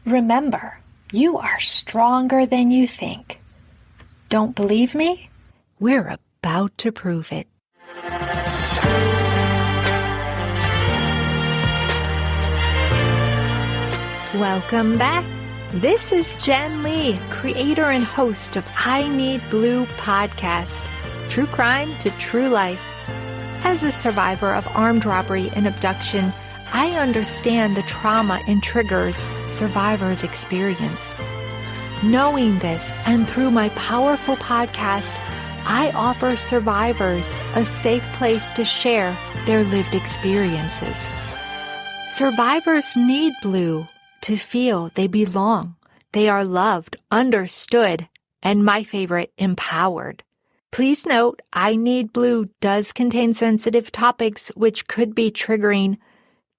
Remember, you are stronger than you think. Don't believe me? We're about to prove it. Welcome back. This is Jen Lee, creator and host of I Need Blue podcast, True Crime to True Life. As a survivor of armed robbery and abduction, I understand the trauma and triggers survivors experience. Knowing this, and through my powerful podcast, I offer survivors a safe place to share their lived experiences. Survivors need blue to feel they belong, they are loved, understood, and my favorite, empowered. Please note, I Need Blue does contain sensitive topics which could be triggering.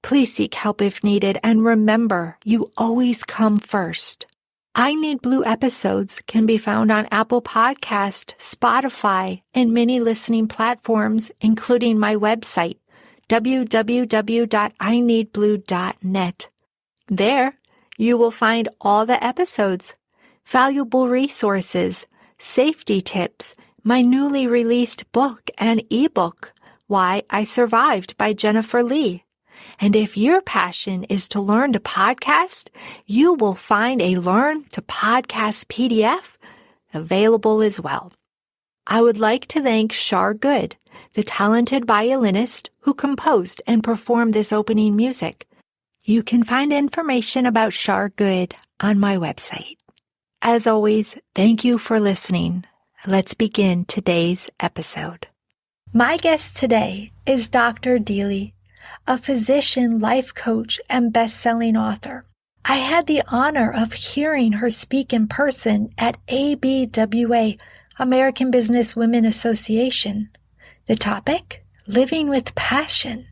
Please seek help if needed, and remember, you always come first. I Need Blue episodes can be found on Apple Podcast, Spotify, and many listening platforms, including my website, www.ineedblue.net. There, you will find all the episodes, valuable resources, safety tips, my newly released book and ebook, Why I Survived by Jennifer Lee. And if your passion is to learn to podcast, you will find a Learn to Podcast PDF available as well. I would like to thank Shar Good, the talented violinist who composed and performed this opening music. You can find information about Shar Good on my website. As always, thank you for listening. Let's begin today's episode. My guest today is Dr. Deely, a physician, life coach, and best-selling author. I had the honor of hearing her speak in person at ABWA, American Business Women Association. The topic? Living with Passion.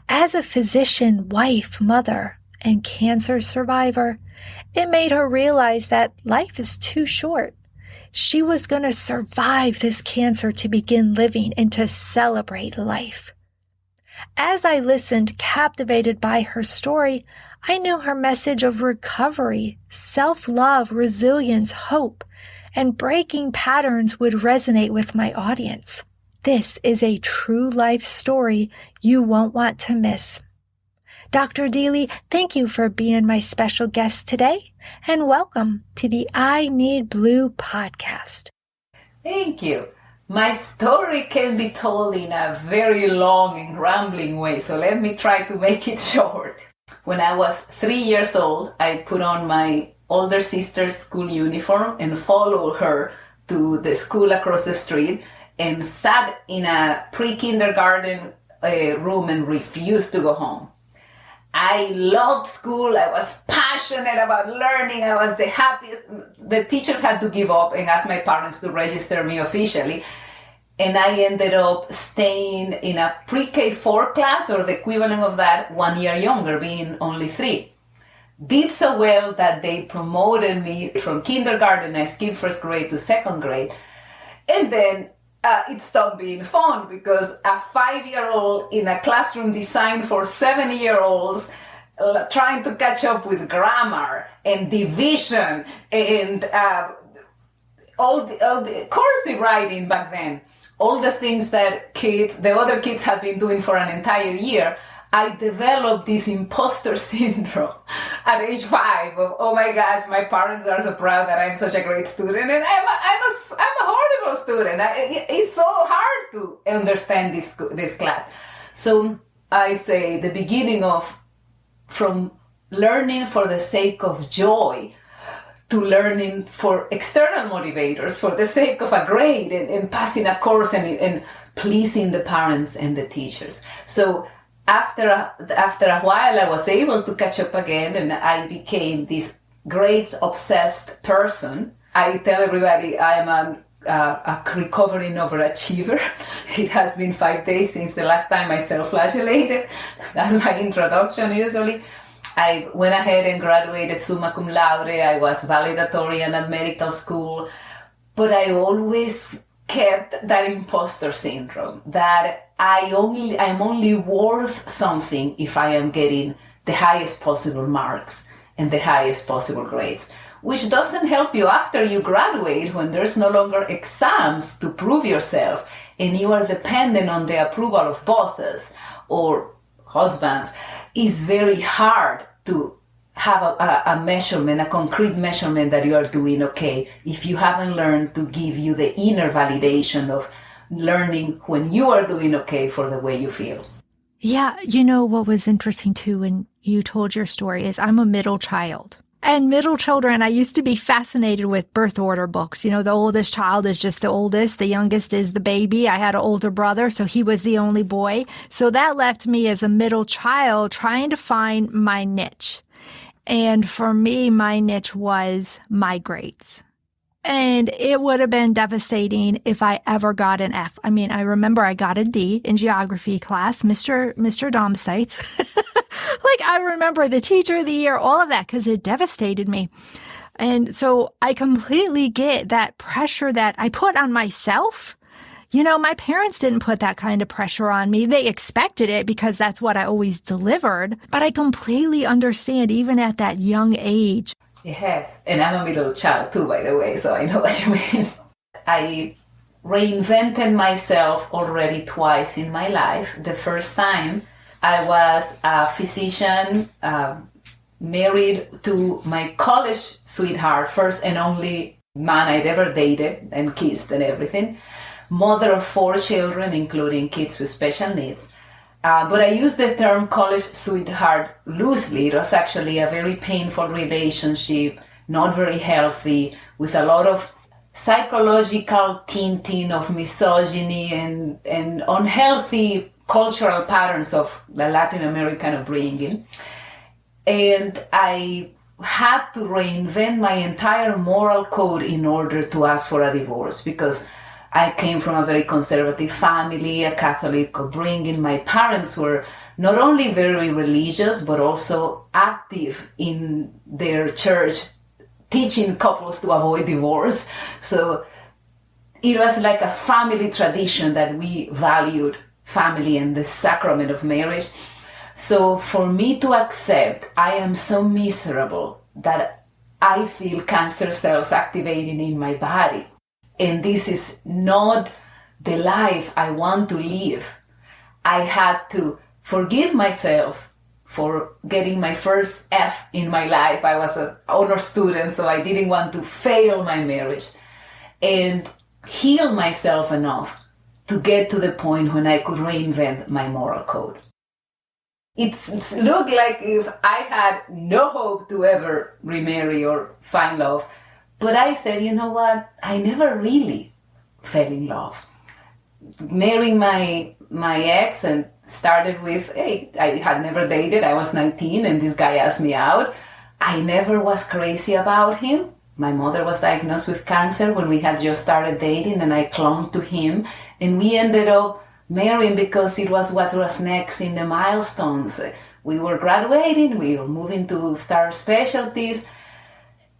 As a physician, wife, mother, and cancer survivor, it made her realize that life is too short. She was going to survive this cancer to begin living and to celebrate life. As I listened, captivated by her story, I knew her message of recovery, self-love, resilience, hope, and breaking patterns would resonate with my audience. This is a true life story you won't want to miss. Dr. Deely, thank you for being my special guest today, and welcome to the I Need Blue podcast. Thank you. My story can be told in a very long and rambling way, so let me try to make it short. When I was 3 years old, I put on my older sister's school uniform and followed her to the school across the street and sat in a pre-kindergarten room and refused to go home. I loved school. I was passionate about learning. I was the happiest. The teachers had to give up and ask my parents to register me officially. And I ended up staying in a pre-K4 class, or the equivalent of that, 1 year younger, being only 3. Did so well that they promoted me from kindergarten. I skipped first grade to second grade. And then it stopped being fun because a 5-year-old in a classroom designed for 7-year-olds trying to catch up with grammar and division and all the cursive writing back then, all the things that the other kids had been doing for an entire year, I developed this imposter syndrome at age 5 of, oh my gosh, my parents are so proud that I'm such a great student, and I'm a horrible student. It's so hard to understand this class. So I say the beginning of from learning for the sake of joy to learning for external motivators, for the sake of a grade and passing a course and pleasing the parents and the teachers. So after a while, I was able to catch up again, and I became this grades-obsessed person. I tell everybody I am a recovering overachiever. It has been 5 days since the last time I self-flagellated. That's my introduction usually. I went ahead and graduated summa cum laude. I was valedictorian at medical school, but I always kept that imposter syndrome, that I'm only worth something if I am getting the highest possible marks. and the highest possible grades, which doesn't help you after you graduate when there's no longer exams to prove yourself and you are dependent on the approval of bosses or husbands. It's very hard to have a measurement, a concrete measurement that you are doing okay if you haven't learned to give you the inner validation of learning when you are doing okay for the way you feel. Yeah, you know what was interesting too when you told your story is I'm a middle child. And middle children, I used to be fascinated with birth order books. You know, the oldest child is just the oldest. The youngest is the baby. I had an older brother, so he was the only boy. So that left me as a middle child trying to find my niche. And for me, my niche was my grades. And it would have been devastating if I ever got an F. I mean, I remember I got a D in geography class, Mr. Domstites. Like, I remember the teacher of the year, all of that, because it devastated me. And so I completely get that pressure that I put on myself. You know, my parents didn't put that kind of pressure on me. They expected it because that's what I always delivered. But I completely understand, even at that young age. Yes, and I'm a middle child too, by the way, so I know what you mean. I reinvented myself already twice in my life. The first time, I was a physician, married to my college sweetheart, first and only man I'd ever dated and kissed and everything. Mother of 4 children, including kids with special needs. But I use the term college sweetheart loosely. It was actually a very painful relationship, not very healthy, with a lot of psychological tinting of misogyny and unhealthy cultural patterns of the Latin American upbringing. And I had to reinvent my entire moral code in order to ask for a divorce, because I came from a very conservative family, a Catholic upbringing. My parents were not only very religious, but also active in their church, teaching couples to avoid divorce. So it was like a family tradition that we valued family and the sacrament of marriage. So for me to accept I am so miserable that I feel cancer cells activating in my body, and this is not the life I want to live, I had to forgive myself for getting my first F in my life. I was an honor student, so I didn't want to fail my marriage, and heal myself enough to get to the point when I could reinvent my moral code. It looked like if I had no hope to ever remarry or find love, but I said, you know what? I never really fell in love. Marrying my ex and started with, hey, I had never dated. I was 19 and this guy asked me out. I never was crazy about him. My mother was diagnosed with cancer when we had just started dating, and I clung to him. And we ended up marrying because it was what was next in the milestones. We were graduating, we were moving to start specialties.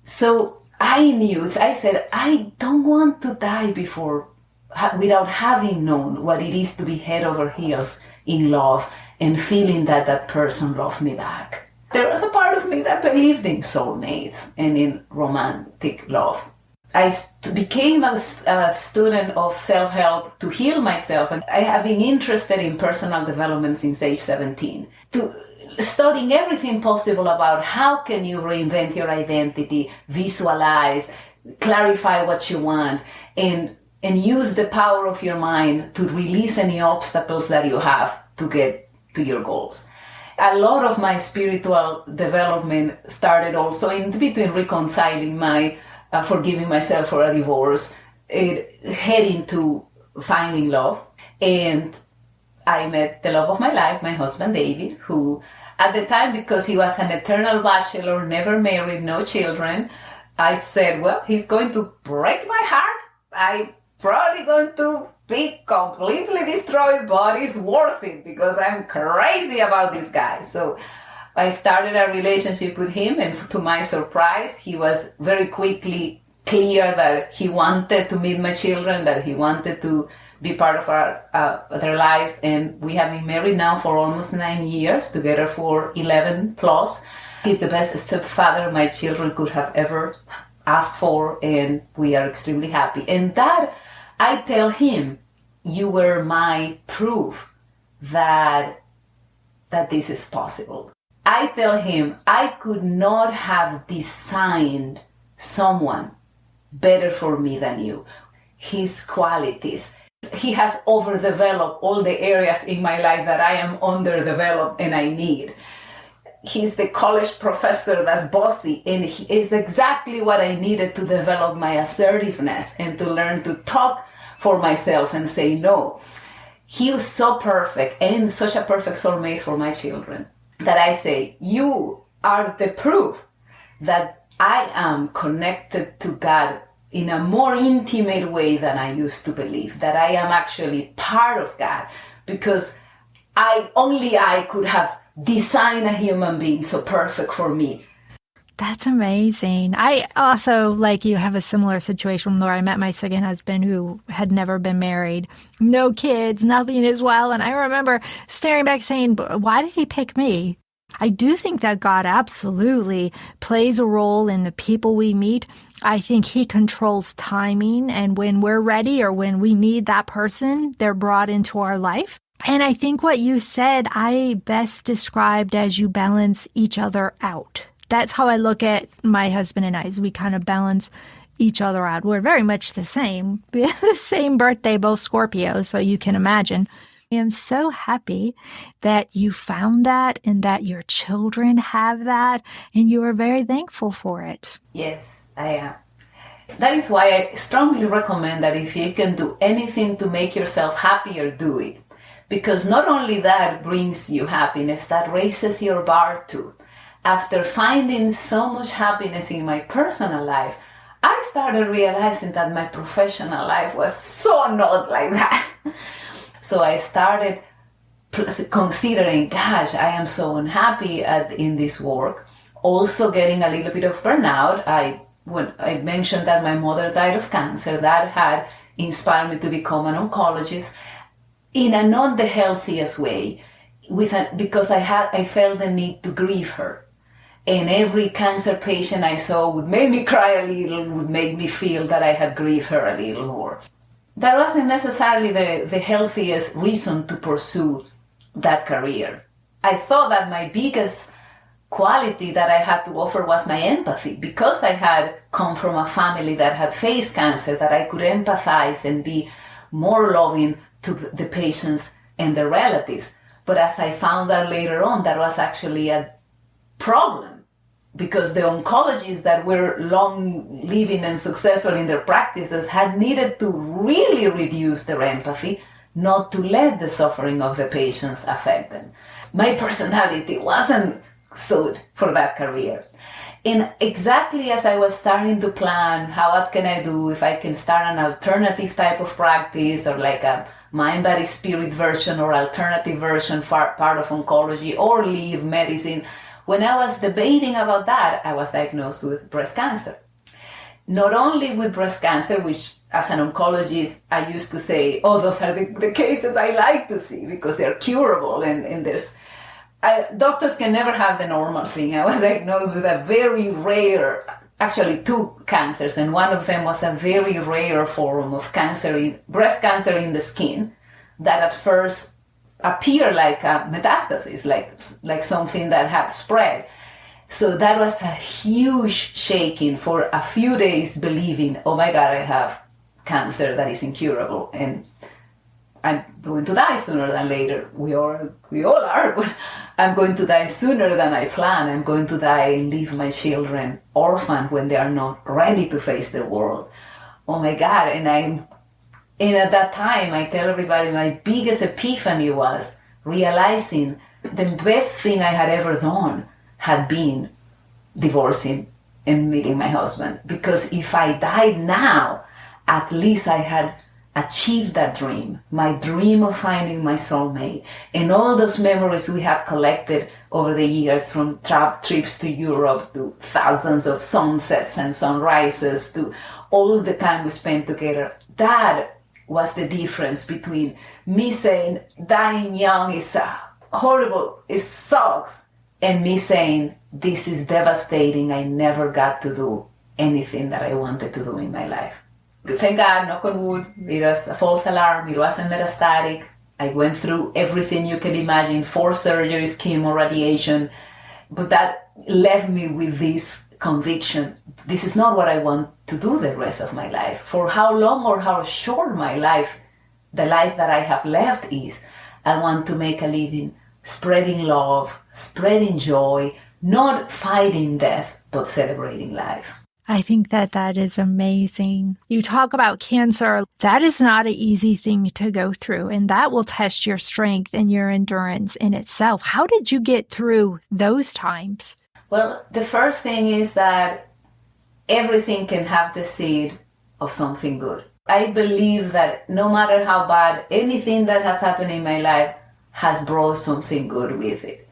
So I knew, I said, I don't want to die without having known what it is to be head over heels in love and feeling that that person loved me back. There was a part of me that believed in soulmates and in romantic love. I became a student of self-help to heal myself, and I have been interested in personal development since age 17, studying everything possible about how can you reinvent your identity, visualize, clarify what you want, and use the power of your mind to release any obstacles that you have to get to your goals. A lot of my spiritual development started also in between reconciling my forgiving myself for a divorce, heading to finding love. And I met the love of my life, my husband David, who at the time, because he was an eternal bachelor, never married, no children, I said, well, he's going to break my heart. I'm probably going to be completely destroyed, but it's worth it because I'm crazy about this guy. So I started a relationship with him, and to my surprise, he was very quickly clear that he wanted to meet my children, that he wanted to be part of their lives, and we have been married now for almost 9 years, together for 11 plus. He's the best stepfather my children could have ever asked for, and we are extremely happy. And that, I tell him, you were my proof that this is possible. I tell him, I could not have designed someone better for me than you. His qualities. He has overdeveloped all the areas in my life that I am underdeveloped and I need. He's the college professor that's bossy, and he is exactly what I needed to develop my assertiveness and to learn to talk for myself and say no. He was so perfect and such a perfect soulmate for my children that I say, you are the proof that I am connected to God in a more intimate way than I used to believe, that I am actually part of God, because only I could have designed a human being so perfect for me. That's amazing. I also, like you, have a similar situation where I met my second husband who had never been married, no kids, nothing as well. And I remember staring back saying, why did he pick me? I do think that God absolutely plays a role in the people we meet. I think he controls timing, and when we're ready or when we need that person, they're brought into our life. And I think what you said, I best described as you balance each other out. That's how I look at my husband and I, is we kind of balance each other out. We're very much the same. We have the same birthday, both Scorpios, so you can imagine. I am so happy that you found that and that your children have that, and you are very thankful for it. Yes, I am. That is why I strongly recommend that if you can do anything to make yourself happier, do it. Because not only that brings you happiness, that raises your bar too. After finding so much happiness in my personal life, I started realizing that my professional life was so not like that. So I started considering, gosh, I am so unhappy in this work. Also getting a little bit of burnout. When I mentioned that my mother died of cancer, that had inspired me to become an oncologist in a not the healthiest way, because I felt the need to grieve her. And every cancer patient I saw would make me cry a little, would make me feel that I had grieved her a little more. That wasn't necessarily the healthiest reason to pursue that career. I thought that my biggest quality that I had to offer was my empathy, because I had come from a family that had faced cancer, that I could empathize and be more loving to the patients and their relatives. But as I found out later on, that was actually a problem, because the oncologists that were long living and successful in their practices had needed to really reduce their empathy, not to let the suffering of the patients affect them. My personality wasn't suited for that career. And exactly as I was starting to plan, what can I do if I can start an alternative type of practice, or like a mind, body, spirit version or alternative version for part of oncology, or leave medicine. When I was debating about that, I was diagnosed with breast cancer. Not only with breast cancer, which as an oncologist, I used to say, oh, those are the cases I like to see because they're curable, and doctors can never have the normal thing. I was diagnosed with a very rare, actually 2 cancers, and one of them was a very rare form of cancer, breast cancer in the skin, that at first appeared like a metastasis, like something that had spread. So that was a huge shaking for a few days, believing, oh my God, I have cancer that is incurable, and I'm going to die sooner than later. We all are, but I'm going to die sooner than I plan. I'm going to die and leave my children orphaned when they are not ready to face the world. Oh my God. And at that time, I tell everybody my biggest epiphany was realizing the best thing I had ever done had been divorcing and meeting my husband. Because if I died now, at least I had achieved that dream, my dream of finding my soulmate, and all those memories we had collected over the years, from trips to Europe, to thousands of sunsets and sunrises, to all the time we spent together. That was the difference between me saying dying young is horrible, it sucks, and me saying, this is devastating. I never got to do anything that I wanted to do in my life. Thank God, knock on wood, it was a false alarm. It wasn't metastatic. I went through everything you can imagine, 4 surgeries, chemo, radiation. But that left me with this conviction. This is not what I want to do the rest of my life. For how long or how short my life, the life that I have left is, I want to make a living spreading love, spreading joy, not fighting death, but celebrating life. I think that is amazing. You talk about cancer. That is not an easy thing to go through, and that will test your strength and your endurance in itself. How did you get through those times? Well, the first thing is that everything can have the seed of something good. I believe that no matter how bad, anything that has happened in my life has brought something good with it.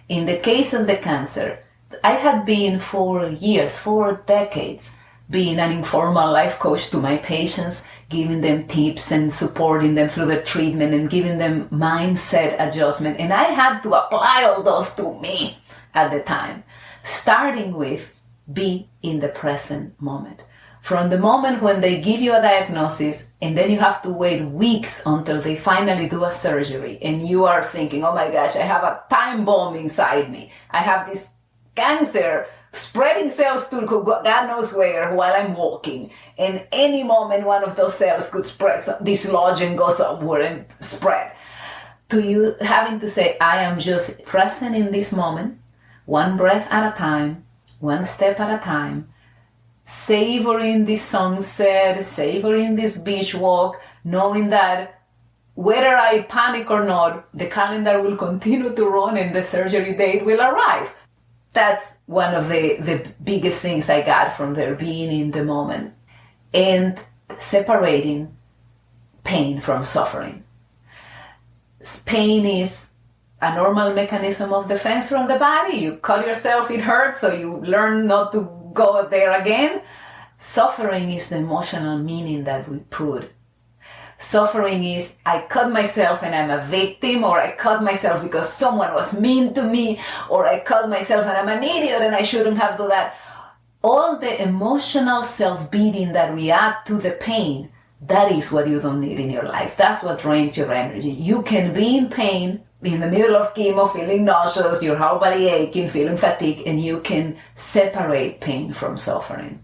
In the case of the cancer, I had been for years, 4 decades, being an informal life coach to my patients, giving them tips and supporting them through the treatment and giving them mindset adjustment. And I had to apply all those to me at the time, starting with be in the present moment. From the moment when they give you a diagnosis and then you have to wait weeks until they finally do a surgery and you are thinking, oh my gosh, I have a time bomb inside me. I have this cancer spreading cells to God knows where while I'm walking. And any moment one of those cells could spread, dislodge and go somewhere and spread. To you having to say, I am just present in this moment, one breath at a time, one step at a time, savoring this sunset, savoring this beach walk, knowing that whether I panic or not, the calendar will continue to run and the surgery date will arrive. That's one of the biggest things I got from there, being in the moment and separating pain from suffering. Pain is a normal mechanism of defense from the body. You cut yourself, it hurts, so you learn not to go there again. Suffering is the emotional meaning that we put. Suffering is, I cut myself and I'm a victim, or I cut myself because someone was mean to me, or I cut myself and I'm an idiot and I shouldn't have done that. All the emotional self-beating that we add to the pain, that is what you don't need in your life. That's what drains your energy. You can be in pain, in the middle of chemo, feeling nauseous, your whole body aching, feeling fatigue, and you can separate pain from suffering.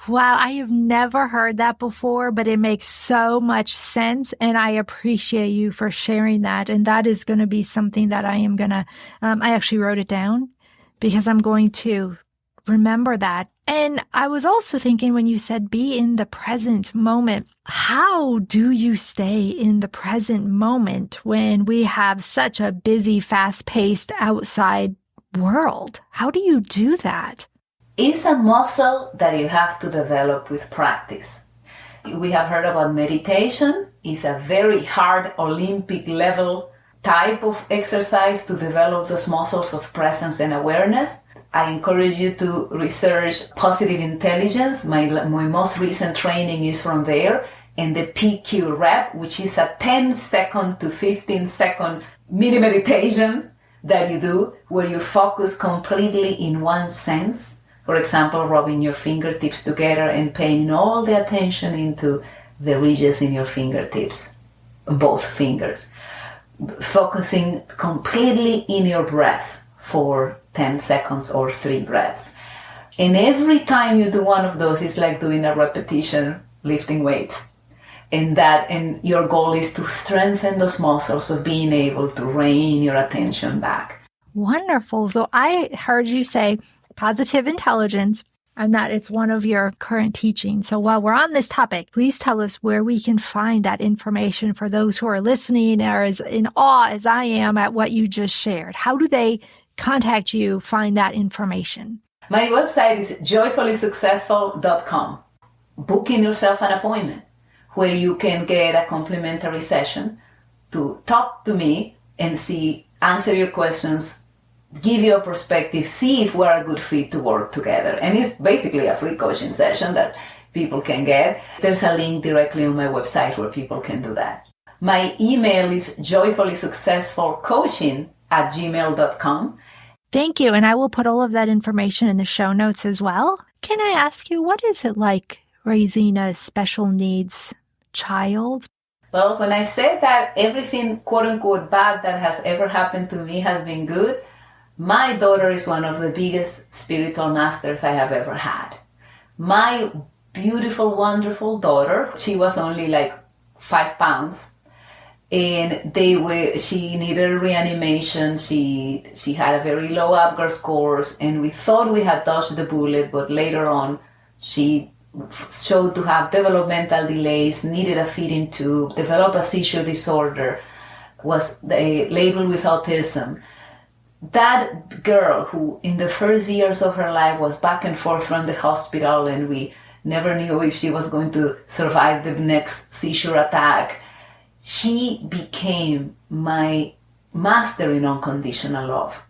Wow, I have never heard that before, but it makes so much sense, and I appreciate you for sharing that. And that is going to be something that I am going to, I actually wrote it down because I'm going to remember that. And I was also thinking when you said be in the present moment, how do you stay in the present moment when we have such a busy, fast-paced outside world? How do you do that? It's a muscle that you have to develop with practice. We have heard about meditation. It's a very hard Olympic level type of exercise to develop those muscles of presence and awareness. I encourage you to research positive intelligence. My most recent training is from there. And the PQ rep, which is a 10-second to 15-second mini meditation that you do where you focus completely in one sense. For example, rubbing your fingertips together and paying all the attention into the ridges in your fingertips, both fingers. Focusing completely in your breath for 10 seconds or 3 breaths. And every time you do one of those, it's like doing a repetition, lifting weights. And your goal is to strengthen those muscles of being able to rein your attention back. Wonderful. So I heard you say positive intelligence, and that it's one of your current teachings. So while we're on this topic, please tell us where we can find that information for those who are listening or as in awe as I am at what you just shared. How do they contact you, find that information? My website is joyfullysuccessful.com. Booking yourself an appointment where you can get a complimentary session to talk to me and answer your questions, give you a perspective, see if we're a good fit to work together. And it's basically a free coaching session that people can get. There's a link directly on my website where people can do that. My email is joyfullysuccessfulcoaching@gmail.com. Thank you. And I will put all of that information in the show notes as well. Can I ask you, what is it like raising a special needs child? Well, when I said that everything quote unquote bad that has ever happened to me has been good, my daughter is one of the biggest spiritual masters I have ever had. My beautiful, wonderful daughter, she was only like 5 pounds. And she needed reanimation. She had a very low Apgar scores, and we thought we had dodged the bullet, but later on she showed to have developmental delays, needed a feeding tube, developed a seizure disorder, was labeled with autism. That girl, who in the first years of her life was back and forth from the hospital, and we never knew if she was going to survive the next seizure attack, she became my master in unconditional love.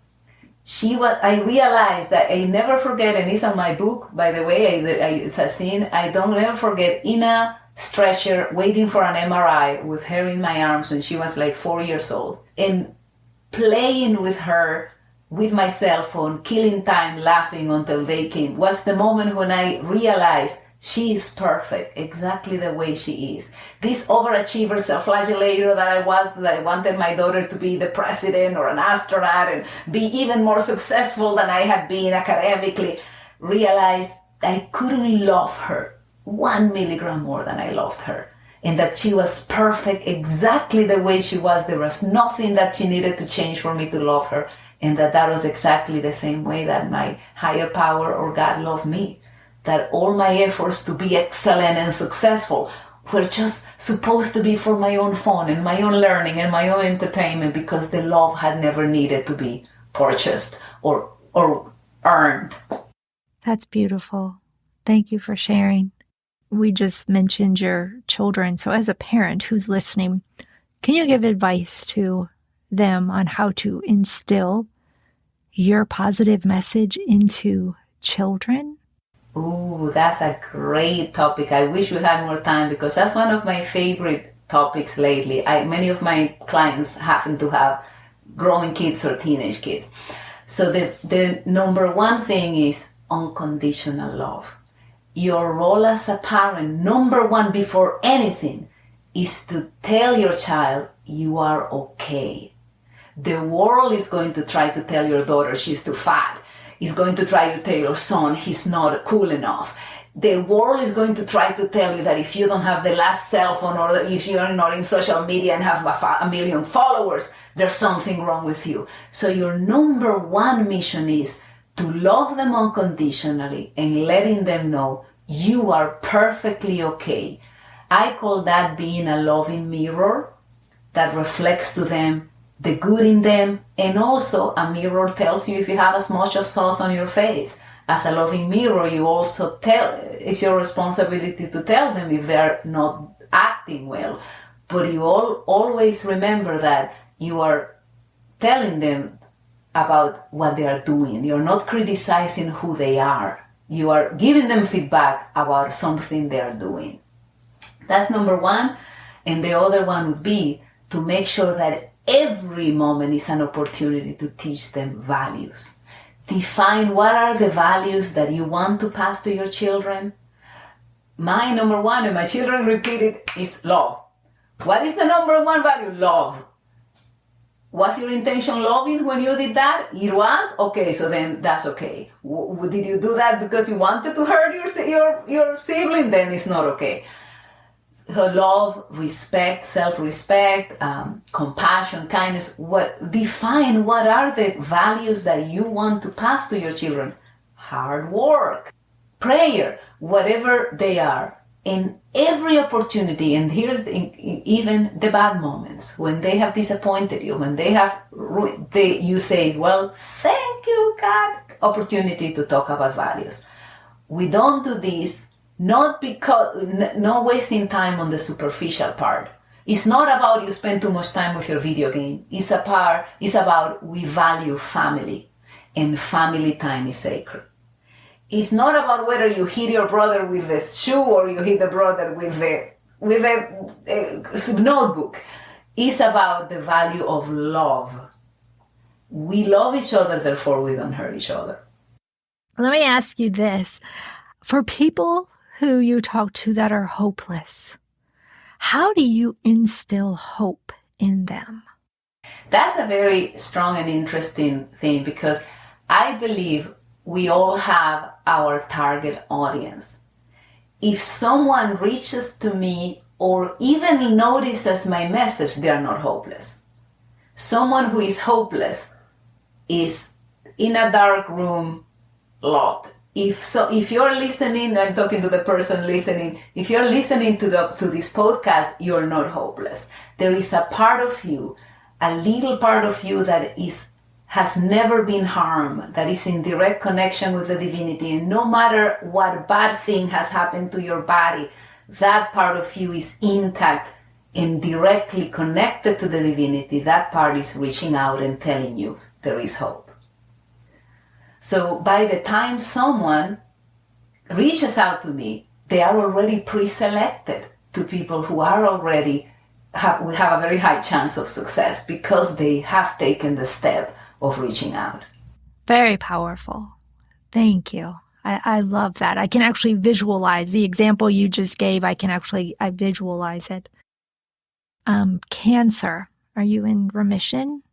I realized that I never forget, and it's on my book, by the way, it's a scene, I don't ever forget, in a stretcher waiting for an MRI with her in my arms when she was like 4 years old, and playing with her with my cell phone, killing time, laughing until they came, was the moment when I realized she is perfect, exactly the way she is. This overachiever, self-flagellator that I wanted my daughter to be the president or an astronaut and be even more successful than I had been academically, realized I couldn't love her 1 milligram more than I loved her. And that she was perfect exactly the way she was. There was nothing that she needed to change for me to love her. And that was exactly the same way that my higher power or God loved me. That all my efforts to be excellent and successful were just supposed to be for my own fun and my own learning and my own entertainment, because the love had never needed to be purchased or earned. That's beautiful. Thank you for sharing. We just mentioned your children. So as a parent who's listening, can you give advice to them on how to instill your positive message into children? Ooh, that's a great topic. I wish we had more time, because that's one of my favorite topics lately. Many of my clients happen to have growing kids or teenage kids. So the number one thing is unconditional love. Your role as a parent, number one before anything, is to tell your child you are okay. The world is going to try to tell your daughter she's too fat. Is going to try to tell your son he's not cool enough. The world is going to try to tell you that if you don't have the last cell phone, or if you're not in social media and have a million followers, there's something wrong with you. So your number one mission is to love them unconditionally and letting them know you are perfectly okay. I call that being a loving mirror that reflects to them the good in them, and also a mirror tells you if you have as much of sauce on your face. As a loving mirror, you also it's your responsibility to tell them if they're not acting well. But you always remember that you are telling them about what they are doing. You're not criticizing who they are. You are giving them feedback about something they are doing. That's number one. And the other one would be to make sure that every moment is an opportunity to teach them values. Define what are the values that you want to pass to your children. My number one, and my children repeat it, is love. What is the number one value? Love. Was your intention loving when you did that? It was? Okay, so then that's okay. Did you do that because you wanted to hurt your sibling? Then it's not okay. So love, respect, self-respect, compassion, kindness. Define what are the values that you want to pass to your children. Hard work, prayer, whatever they are. In every opportunity, and here's even the bad moments, when they have disappointed you, when you say, well, thank you, God. Opportunity to talk about values. We don't do this not wasting time on the superficial part. It's not about you spend too much time with your video game. It's about we value family, and family time is sacred. It's not about whether you hit your brother with the shoe or you hit the brother with the notebook. It's about the value of love. we love each other, therefore we don't hurt each other. Let me ask you this. For people who you talk to that are hopeless, how do you instill hope in them? That's a very strong and interesting thing, because I believe we all have our target audience. If someone reaches to me or even notices my message, they are not hopeless. Someone who is hopeless is in a dark room, locked. If you're listening, I'm talking to the person listening, if you're listening to this podcast, you're not hopeless. There is a part of you, a little part of you that has never been harmed, that is in direct connection with the divinity. And no matter what bad thing has happened to your body, that part of you is intact and directly connected to the divinity. That part is reaching out and telling you there is hope. So by the time someone reaches out to me, they are already pre-selected to people who are already we have a very high chance of success because they have taken the step of reaching out. Very powerful. Thank you. I love that. I can actually visualize the example you just gave. I visualize it. Cancer. Are you in remission?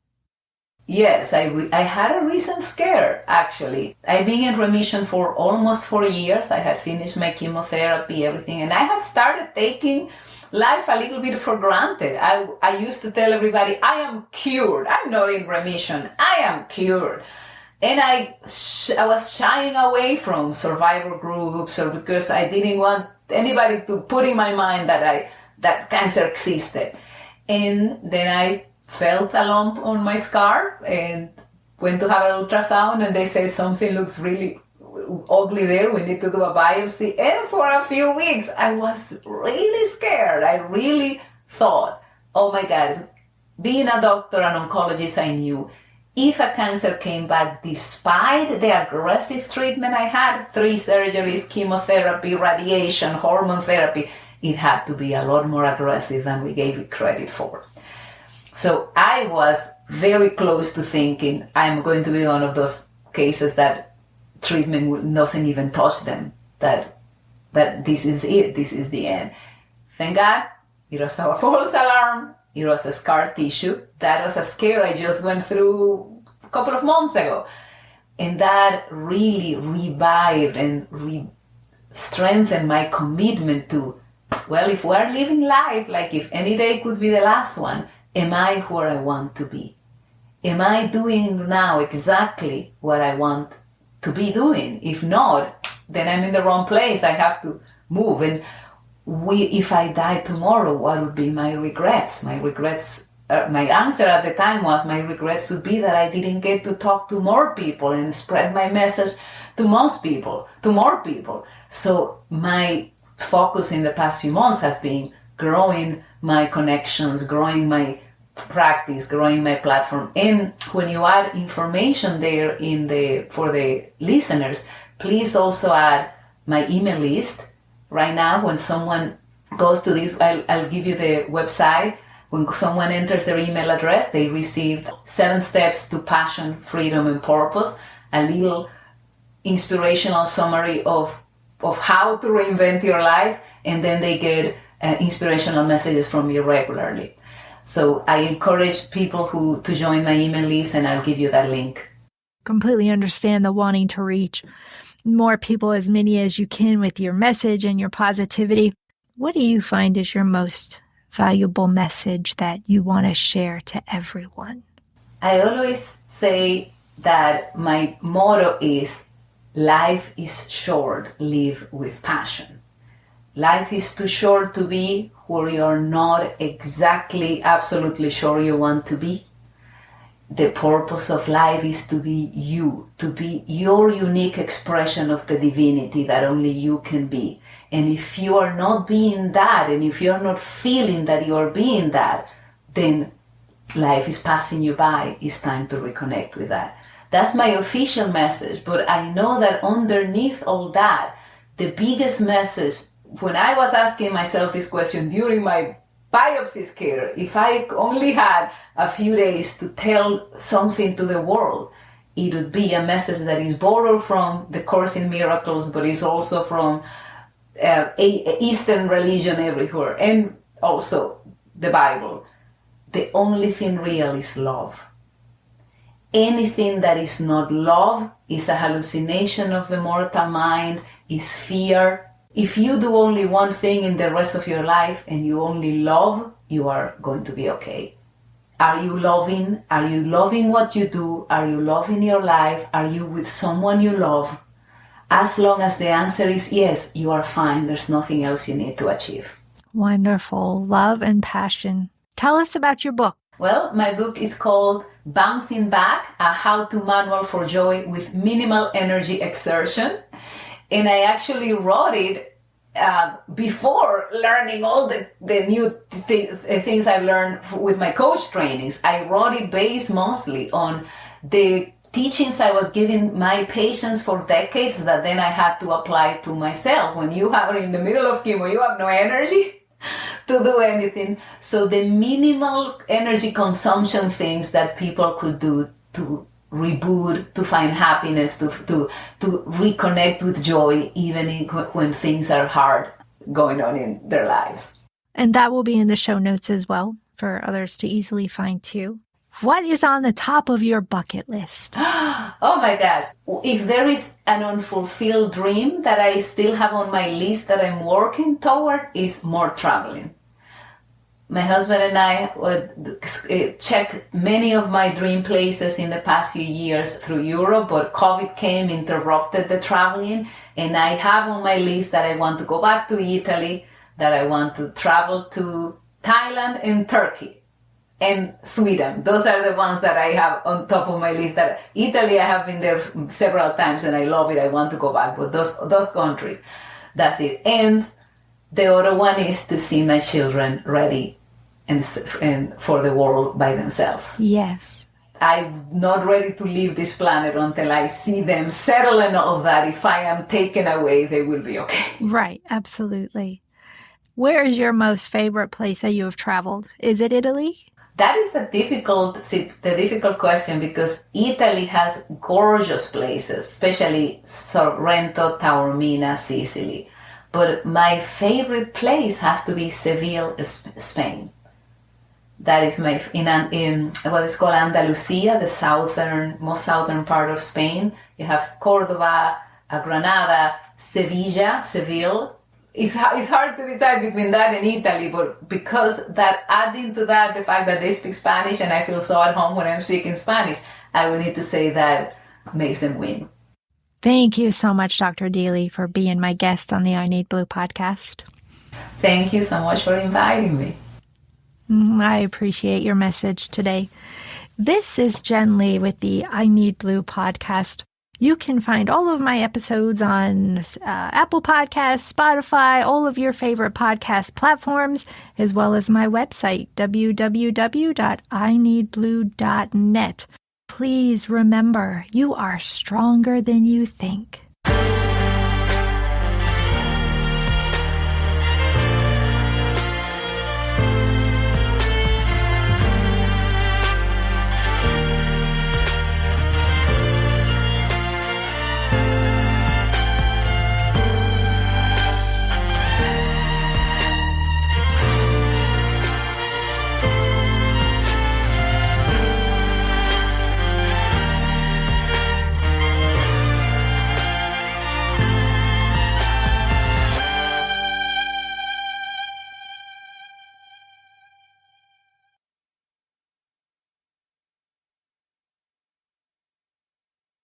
Yes, I had a recent scare, actually. I've been in remission for almost 4 years. I had finished my chemotherapy, everything, and I had started taking life a little bit for granted. I used to tell everybody, I am cured. I'm not in remission. I am cured. And I was shying away from survivor groups, or because I didn't want anybody to put in my mind that cancer existed. And then I felt a lump on my scar and went to have an ultrasound, and they said something looks really ugly there, we need to do a biopsy. And for a few weeks I was really scared. I really thought, oh my God, being a doctor and oncologist, I knew if a cancer came back despite the aggressive treatment I had, 3 surgeries, chemotherapy, radiation, hormone therapy, it had to be a lot more aggressive than we gave it credit for. So I was very close to thinking I'm going to be one of those cases that treatment doesn't even touch them, that this is it, this is the end. Thank God, it was a false alarm, it was a scar tissue. That was a scare I just went through a couple of months ago. And that really revived and strengthened my commitment to, well, if we're living life, like if any day could be the last one, am I where I want to be? Am I doing now exactly what I want to be doing? If not, then I'm in the wrong place. I have to move. And if I die tomorrow, what would be my regrets? My answer at the time was, my regrets would be that I didn't get to talk to more people and spread my message to more people. So my focus in the past few months has been growing my connections, growing my practice, growing my platform. And when you add information there for the listeners, please also add my email list. Right now, when someone goes to this, I'll give you the website. When someone enters their email address, they receive 7 steps to passion, freedom, and purpose, a little inspirational summary of how to reinvent your life, and then they get inspirational messages from me regularly. So I encourage people to join my email list, and I'll give you that link. Completely understand the wanting to reach more people, as many as you can, with your message and your positivity. What do you find is your most valuable message that you want to share to everyone? I always say that my motto is, life is short, live with passion. Life is too short to be where you're not exactly, absolutely sure you want to be. The purpose of life is to be you, to be your unique expression of the divinity that only you can be. And if you are not being that, and if you're not feeling that you are being that, then life is passing you by. It's time to reconnect with that. That's my official message. But I know that underneath all that, the biggest message, when I was asking myself this question during my biopsy scared. If I only had a few days to tell something to the world, it would be a message that is borrowed from the Course in Miracles, but is also from Eastern religion everywhere, and also the Bible. The only thing real is love. Anything that is not love is a hallucination of the mortal mind, is fear. If you do only one thing in the rest of your life and you only love, you are going to be okay. Are you loving? Are you loving what you do? Are you loving your life? Are you with someone you love? As long as the answer is yes, you are fine. There's nothing else you need to achieve. Wonderful. Love and passion. Tell us about your book. Well, my book is called Bouncing Back, a how-to manual for joy with minimal energy exertion. And I actually wrote it before learning all the new things I learned with my coach trainings. I wrote it based mostly on the teachings I was giving my patients for decades that then I had to apply to myself. When you are in the middle of chemo, you have no energy to do anything. So the minimal energy consumption things that people could do to reboot, to find happiness, to reconnect with joy, even when things are hard going on in their lives. And that will be in the show notes as well for others to easily find too. What is on the top of your bucket list? Oh my gosh. If there is an unfulfilled dream that I still have on my list that I'm working toward, is more traveling. My husband and I would check many of my dream places in the past few years through Europe, but COVID came, interrupted the traveling, and I have on my list that I want to go back to Italy, that I want to travel to Thailand and Turkey and Sweden. Those are the ones that I have on top of my list. That Italy, I have been there several times and I love it. I want to go back, but those countries, that's it. And the other one is to see my children ready and for the world by themselves. Yes. I'm not ready to leave this planet until I see them settle enough that if I am taken away, they will be okay. Right, absolutely. Where is your most favorite place that you have traveled? Is it Italy? That is the difficult question, because Italy has gorgeous places, especially Sorrento, Taormina, Sicily. But my favorite place has to be Seville, Spain. That is in what is called Andalusia, the most southern part of Spain. You have Cordoba, Granada, Seville. It's hard to decide between that and Italy, but because that, adding to that the fact that they speak Spanish and I feel so at home when I'm speaking Spanish, I would need to say that makes them win. Thank you so much, Dr. Deely, for being my guest on the I Need Blue podcast. Thank you so much for inviting me. I appreciate your message today. This is Jen Lee with the I Need Blue podcast. You can find all of my episodes on Apple Podcasts, Spotify, all of your favorite podcast platforms, as well as my website, www.ineedblue.net. Please remember, you are stronger than you think.